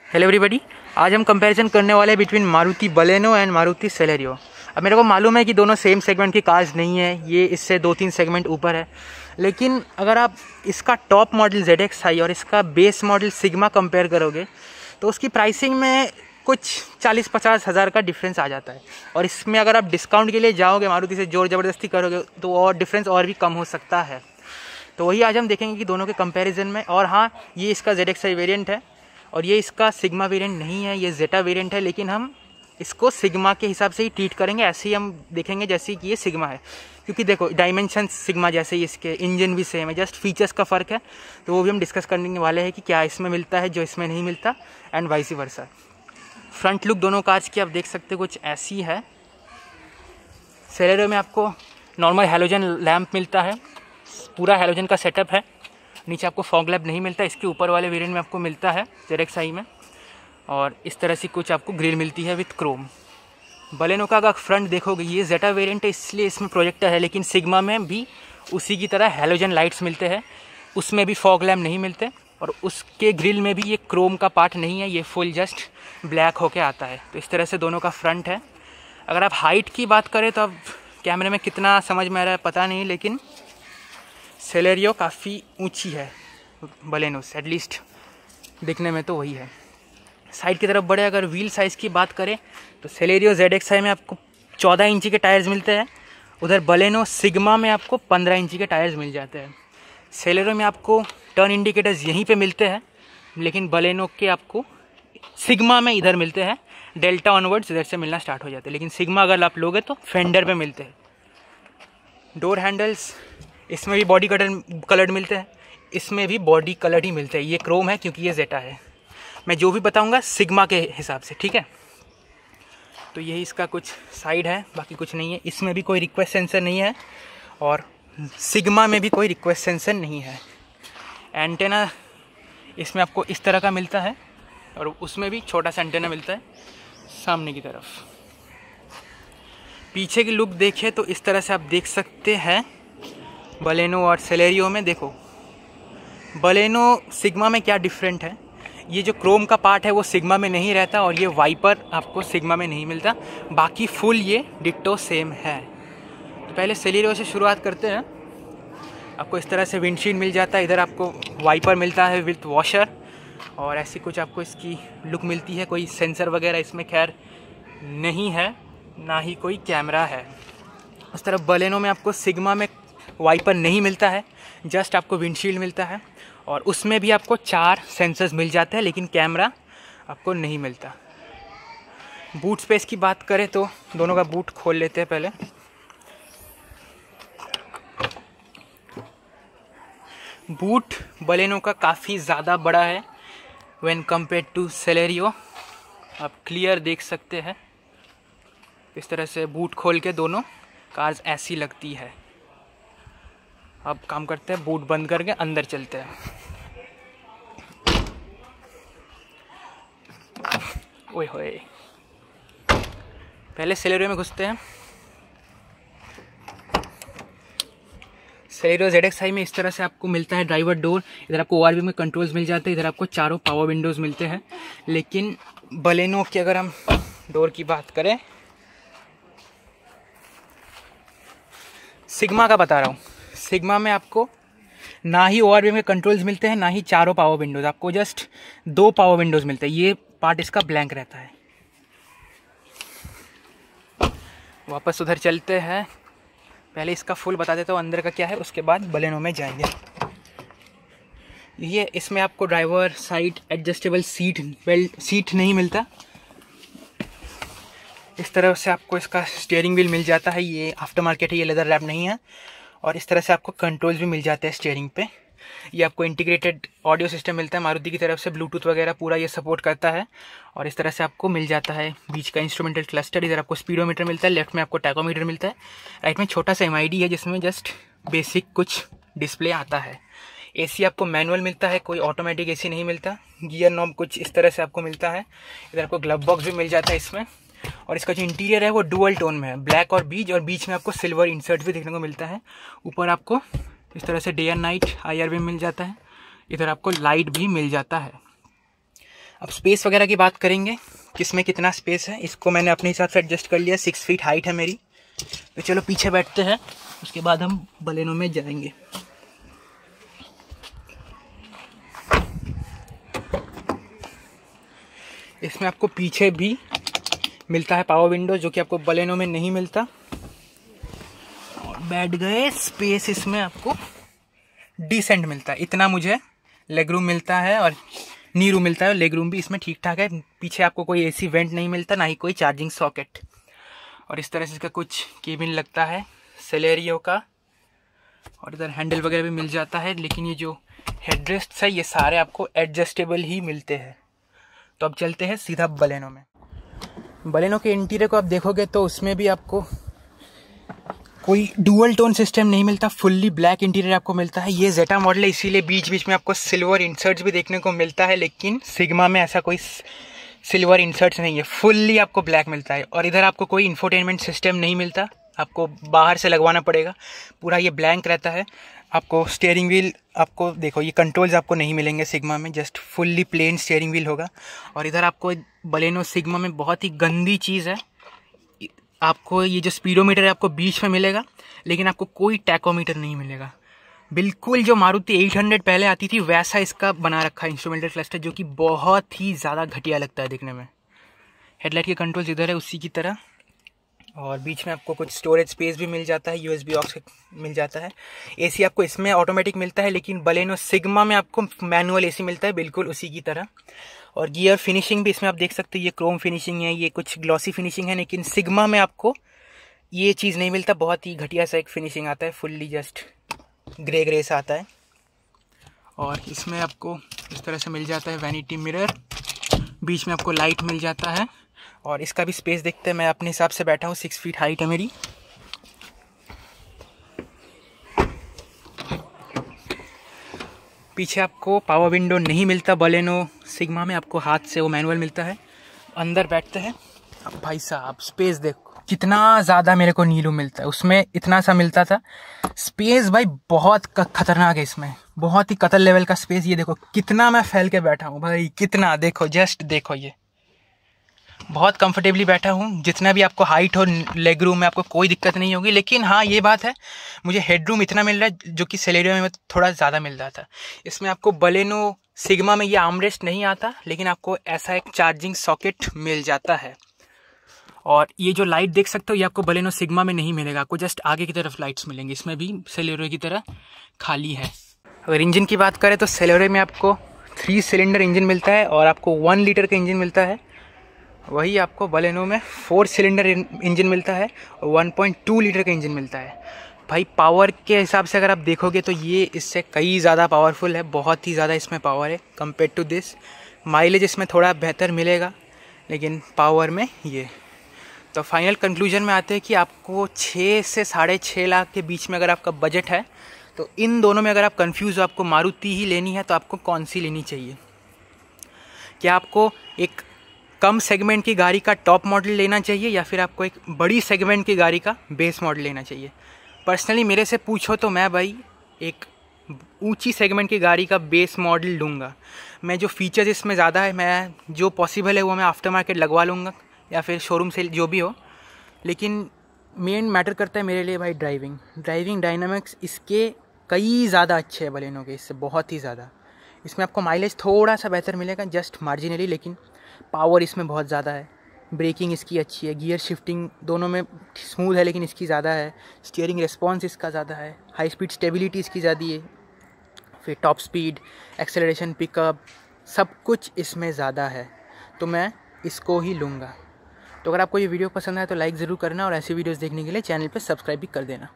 Hello everybody, आज हम comparison करने वाले हैं between Maruti Baleno and Maruti Celerio. अब मेरे को मालूम है कि दोनों सेम सेगमेंट की कार्स नहीं है, ये इससे 2-3 सेगमेंट ऊपर है, लेकिन अगर आप इसका टॉप मॉडल ZXi और इसका बेस मॉडल सिग्मा कंपेयर करोगे तो उसकी प्राइसिंग में कुछ 40-50 हज़ार का डिफरेंस आ जाता है। और इसमें अगर आप डिस्काउंट के लिए जाओगे, मारुति से जोर ज़बरदस्ती करोगे तो और डिफरेंस और भी कम हो सकता है। तो वही आज हम देखेंगे कि दोनों के कंपैरिजन में। और हाँ, ये इसका ZXi वेरिएंट है और ये इसका सिग्मा वेरिएंट नहीं है, ये जेटा वेरिएंट है, लेकिन हम इसको सिग्मा के हिसाब से ही ट्रीट करेंगे। ऐसे ही हम देखेंगे जैसे कि ये सिग्मा है, क्योंकि देखो डायमेंशन सिग्मा जैसे ही, इसके इंजन भी सेम है, जस्ट फीचर्स का फ़र्क है। तो वो भी हम डिस्कस करने वाले हैं कि क्या इसमें मिलता है जो इसमें नहीं मिलता, and vice versa. Front look दोनों कार्स की आप देख सकते हो कुछ ऐसी है। सेलेरियो में आपको नॉर्मल हैलोजन लैम्प मिलता है, पूरा हैलोजन का सेटअप है। नीचे आपको फॉग लैम्प नहीं मिलता, इसके ऊपर वाले वेरिएंट में आपको मिलता है ZXi में। और इस तरह से कुछ आपको ग्रिल मिलती है विथ क्रोम। बलेनो का अगर फ्रंट देखोगे, ये जेटा वेरिएंट है इसलिए इसमें प्रोजेक्टर है, लेकिन सिग्मा में भी उसी की तरह हैलोजन लाइट्स मिलते हैं, उसमें भी फॉग लैम्प नहीं मिलते। और उसके ग्रिल में भी ये क्रोम का पार्ट नहीं है, ये फुल जस्ट ब्लैक होके आता है। तो इस तरह से दोनों का फ्रंट है। अगर आप हाइट की बात करें तो अब कैमरे में कितना समझ में आ रहा है पता नहीं, लेकिन सेलेरियो काफ़ी ऊंची है बलेनो से, एटलीस्ट दिखने में तो वही है। साइड की तरफ बढ़े, अगर व्हील साइज़ की बात करें तो सेलेरियो ZXi में आपको 14 इंची के टायर्स मिलते हैं, उधर बलेनो सिग्मा में आपको 15 इंची के टायर्स मिल जाते हैं। सेलेरियो में आपको टर्न इंडिकेटर्स यहीं पे मिलते हैं, लेकिन बलेनो के आपको सिग्मा में इधर मिलते हैं, डेल्टा ऑनवर्ड्स इधर से मिलना स्टार्ट हो जाते हैं। लेकिन सिग्मा अगर आप लोगे तो फेंडर पे मिलते हैं। डोर हैंडल्स इसमें भी बॉडी कलर्ड मिलते हैं, इसमें भी बॉडी कलर्ड ही मिलते हैं। ये क्रोम है क्योंकि ये जेटा है। मैं जो भी बताऊंगा सिग्मा के हिसाब से, ठीक है। तो यही इसका कुछ साइड है, बाकी कुछ नहीं है। इसमें भी कोई रिक्वेस्ट सेंसर नहीं है और सिग्मा में भी कोई रिक्वेस्ट सेंसर नहीं है। एंटेना इसमें आपको इस तरह का मिलता है और उसमें भी छोटा सा एंटेना मिलता है सामने की तरफ। पीछे की लुक देखें तो इस तरह से आप देख सकते हैं बलेनो और सेलेरियो में। देखो बलेनो सिग्मा में क्या डिफरेंट है, ये जो क्रोम का पार्ट है वो सिग्मा में नहीं रहता और ये वाइपर आपको सिग्मा में नहीं मिलता, बाकी फुल ये डिट्टो सेम है। तो पहले सेलेरियो से शुरुआत करते हैं। आपको इस तरह से विंडशील्ड मिल जाता है, इधर आपको वाइपर मिलता है विथ वॉशर, और ऐसी कुछ आपको इसकी लुक मिलती है। कोई सेंसर वगैरह इसमें खैर नहीं है, ना ही कोई कैमरा है। उस तरफ बलेनो में आपको सिग्मा में वाइपर नहीं मिलता है, जस्ट आपको विंडशील्ड मिलता है और उसमें भी आपको 4 सेंसर्स मिल जाते हैं, लेकिन कैमरा आपको नहीं मिलता। बूट स्पेस की बात करें तो दोनों का बूट खोल लेते हैं पहले। बूट बलेनो का काफ़ी ज़्यादा बड़ा है व्हेन कंपेयर टू सेलेरियो, आप क्लियर देख सकते हैं। इस तरह से बूट खोल के दोनों कार्स ऐसी लगती है। अब काम करते हैं, बूट बंद करके अंदर चलते हैं। ओए होए, पहले सेलेरियो में घुसते हैं। सेलेरियो ZXi में इस तरह से आपको मिलता है ड्राइवर डोर, इधर आपको ORV में कंट्रोल्स मिल जाते हैं, इधर आपको चारों पावर विंडोज़ मिलते हैं। लेकिन बलेनो की अगर हम डोर की बात करें, सिग्मा का बता रहा हूँ, सिग्मा में आपको ना ही ORV में कंट्रोल्स मिलते हैं, ना ही चारों पावर विंडोज़, आपको जस्ट 2 पावर विंडोज़ मिलते हैं। ये पार्ट इसका ब्लैंक रहता है। वापस उधर चलते हैं, पहले इसका फुल बता देता हूँ अंदर का क्या है, उसके बाद बलेनो में जाएंगे। ये इसमें आपको ड्राइवर साइड एडजस्टेबल सीट नहीं मिलता। इस तरह से आपको इसका स्टीयरिंग व्हील मिल जाता है, ये आफ्टर मार्केट है, ये लेदर रैप नहीं है। और इस तरह से आपको कंट्रोल्स भी मिल जाते हैं स्टीयरिंग पे। ये आपको इंटीग्रेटेड ऑडियो सिस्टम मिलता है मारुति की तरफ से, ब्लूटूथ वगैरह पूरा ये सपोर्ट करता है। और इस तरह से आपको मिल जाता है बीच का इंस्ट्रूमेंटल क्लस्टर, इधर आपको स्पीडोमीटर मिलता है, लेफ्ट में आपको टैकोमीटर मिलता है, राइट में छोटा सा MID है जिसमें जस्ट बेसिक कुछ डिस्प्ले आता है। AC आपको मैनुअल मिलता है, कोई ऑटोमेटिक AC नहीं मिलता। गियर नॉब कुछ इस तरह से आपको मिलता है, इधर आपको ग्लव बॉक्स भी मिल जाता है इसमें। और इसका जो इंटीरियर है वो डुअल टोन में है, ब्लैक और बीच में आपको सिल्वर इंसर्ट भी देखने को मिलता है। ऊपर आपको इस तरह से डे एंड नाइट IR भी मिल जाता है, इधर आपको लाइट भी मिल जाता है। अब स्पेस वगैरह की बात करेंगे, किसमें कितना स्पेस है, इसको मैंने अपने हिसाब से एडजस्ट कर लिया। 6 फीट हाइट है मेरी। तो चलो पीछे बैठते हैं, उसके बाद हम बलेनो में जाएंगे। इसमें आपको पीछे भी मिलता है पावर विंडो, जो कि आपको बलेनो में नहीं मिलता। और बैठ गए, स्पेस इसमें आपको डिसेंट मिलता है। इतना मुझे लेग रूम मिलता है और नी रूम मिलता है, और लेग रूम भी इसमें ठीक ठाक है। पीछे आपको कोई एसी वेंट नहीं मिलता, ना ही कोई चार्जिंग सॉकेट। और इस तरह से इसका कुछ केबिन लगता है सेलेरियो का, और इधर हैंडल वगैरह भी मिल जाता है। लेकिन ये जो हेडरेस्ट है ये सारे आपको एडजस्टेबल ही मिलते हैं। तो अब चलते हैं सीधा बलेनो में। बलेनो के इंटीरियर को आप देखोगे तो उसमें भी आपको कोई डुअल टोन सिस्टम नहीं मिलता, फुल्ली ब्लैक इंटीरियर आपको मिलता है। ये जेटा मॉडल है, इसीलिए बीच बीच में आपको सिल्वर इंसर्ट्स भी देखने को मिलता है, लेकिन सिग्मा में ऐसा कोई सिल्वर इंसर्ट्स नहीं है, फुल्ली आपको ब्लैक मिलता है। और इधर आपको कोई इंफोटेनमेंट सिस्टम नहीं मिलता, आपको बाहर से लगवाना पड़ेगा। पूरा ये ब्लैंक रहता है। आपको स्टीयरिंग व्हील, आपको देखो ये कंट्रोल्स आपको नहीं मिलेंगे सिग्मा में, just fully plain steering wheel होगा। और इधर आपको बलेनो सिग्मा में बहुत ही गंदी चीज़ है, आपको ये जो स्पीडोमीटर है आपको बीच में मिलेगा, लेकिन आपको कोई टैकोमीटर नहीं मिलेगा। बिल्कुल जो मारुति 800 पहले आती थी वैसा इसका बना रखा है इंस्ट्रूमेंटल क्लस्टर, जो कि बहुत ही ज़्यादा घटिया लगता है देखने में। हेडलाइट के कंट्रोल्स इधर है उसी की तरह, और बीच में आपको कुछ स्टोरेज स्पेस भी मिल जाता है, USB ऑक्स मिल जाता है। AC आपको इसमें ऑटोमेटिक मिलता है, लेकिन बलेनो सिग्मा में आपको मैनुअल AC मिलता है, बिल्कुल उसी की तरह। और गियर फिनिशिंग भी इसमें आप देख सकते हो, ये क्रोम फिनिशिंग है, ये कुछ ग्लॉसी फिनिशिंग है, लेकिन सिग्मा में आपको ये चीज़ नहीं मिलता। बहुत ही घटिया सा एक फिनिशिंग आता है, फुल्ली जस्ट ग्रे ग्रे सा आता है। और इसमें आपको इस तरह से मिल जाता है वैनिटी मिरर, बीच में आपको लाइट मिल जाता है। और इसका भी स्पेस देखते हैं, मैं अपने हिसाब से बैठा हूँ, 6 फीट हाइट है मेरी। पीछे आपको पावर विंडो नहीं मिलता बलेनो सिग्मा में, आपको हाथ से वो मैनुअल मिलता है। अंदर बैठते हैं। अब भाई साहब स्पेस देखो कितना ज़्यादा मेरे को नीलू मिलता है, उसमें इतना सा मिलता था। स्पेस भाई बहुत खतरनाक है इसमें, बहुत ही कतल लेवल का स्पेस। ये देखो कितना मैं फैल के बैठा हूँ भाई, कितना, देखो जस्ट देखो, ये बहुत कंफर्टेबली बैठा हूँ। जितना भी आपको हाइट और लेग रूम में आपको कोई दिक्कत नहीं होगी। लेकिन हाँ ये बात है, मुझे हेड रूम इतना मिल रहा है जो कि सेलेरियो में थोड़ा ज़्यादा मिल रहा था। इसमें आपको बलेनो सिग्मा में ये आर्मरेस्ट नहीं आता, लेकिन आपको ऐसा एक चार्जिंग सॉकेट मिल जाता है। और ये जो लाइट देख सकते हो ये आपको बलेनो सिग्मा में नहीं मिलेगा, आपको जस्ट आगे की तरफ लाइट्स मिलेंगी। इसमें भी सेलेरियो की तरह खाली है। अगर इंजन की बात करें तो सेलेरियो में आपको 3 सिलेंडर इंजन मिलता है, और आपको 1 लीटर का इंजन मिलता है। वही आपको बलेनो में 4 सिलेंडर इंजन मिलता है और 1.2 लीटर का इंजन मिलता है। भाई पावर के हिसाब से अगर आप देखोगे तो ये इससे कई ज़्यादा पावरफुल है, बहुत ही ज़्यादा इसमें पावर है कंपेयर टू दिस। माइलेज इसमें थोड़ा बेहतर मिलेगा, लेकिन पावर में ये। तो फाइनल कंक्लूजन में आते हैं कि आपको 6 से 6.5 लाख के बीच में अगर आपका बजट है, तो इन दोनों में अगर आप कंफ्यूज हो आपको मारुति ही लेनी है, तो आपको कौन सी लेनी चाहिए? क्या आपको एक कम सेगमेंट की गाड़ी का टॉप मॉडल लेना चाहिए, या फिर आपको एक बड़ी सेगमेंट की गाड़ी का बेस मॉडल लेना चाहिए? पर्सनली मेरे से पूछो तो मैं भाई एक ऊंची सेगमेंट की गाड़ी का बेस मॉडल लूँगा। मैं जो फीचर्स इसमें ज़्यादा है, मैं जो पॉसिबल है वो मैं आफ्टर मार्केट लगवा लूँगा, या फिर शोरूम से जो भी हो। लेकिन मेन मैटर करता है मेरे लिए भाई ड्राइविंग डायनामिक्स इसके कई ज़्यादा अच्छे हैं बलेनो के, इससे बहुत ही ज़्यादा। इसमें आपको माइलेज थोड़ा सा बेहतर मिलेगा, जस्ट मार्जिनली, लेकिन पावर इसमें बहुत ज़्यादा है। ब्रेकिंग इसकी अच्छी है, गियर शिफ्टिंग दोनों में स्मूथ है, लेकिन इसकी ज़्यादा है। स्टीयरिंग रिस्पॉन्स इसका ज़्यादा है, हाई स्पीड स्टेबिलिटी इसकी ज़्यादा है, फिर टॉप स्पीड, एक्सेलरेशन, पिकअप, सब कुछ इसमें ज़्यादा है। तो मैं इसको ही लूँगा। तो अगर आपको ये वीडियो पसंद आए तो लाइक ज़रूर करना, और ऐसी वीडियोस देखने के लिए चैनल पे सब्सक्राइब भी कर देना।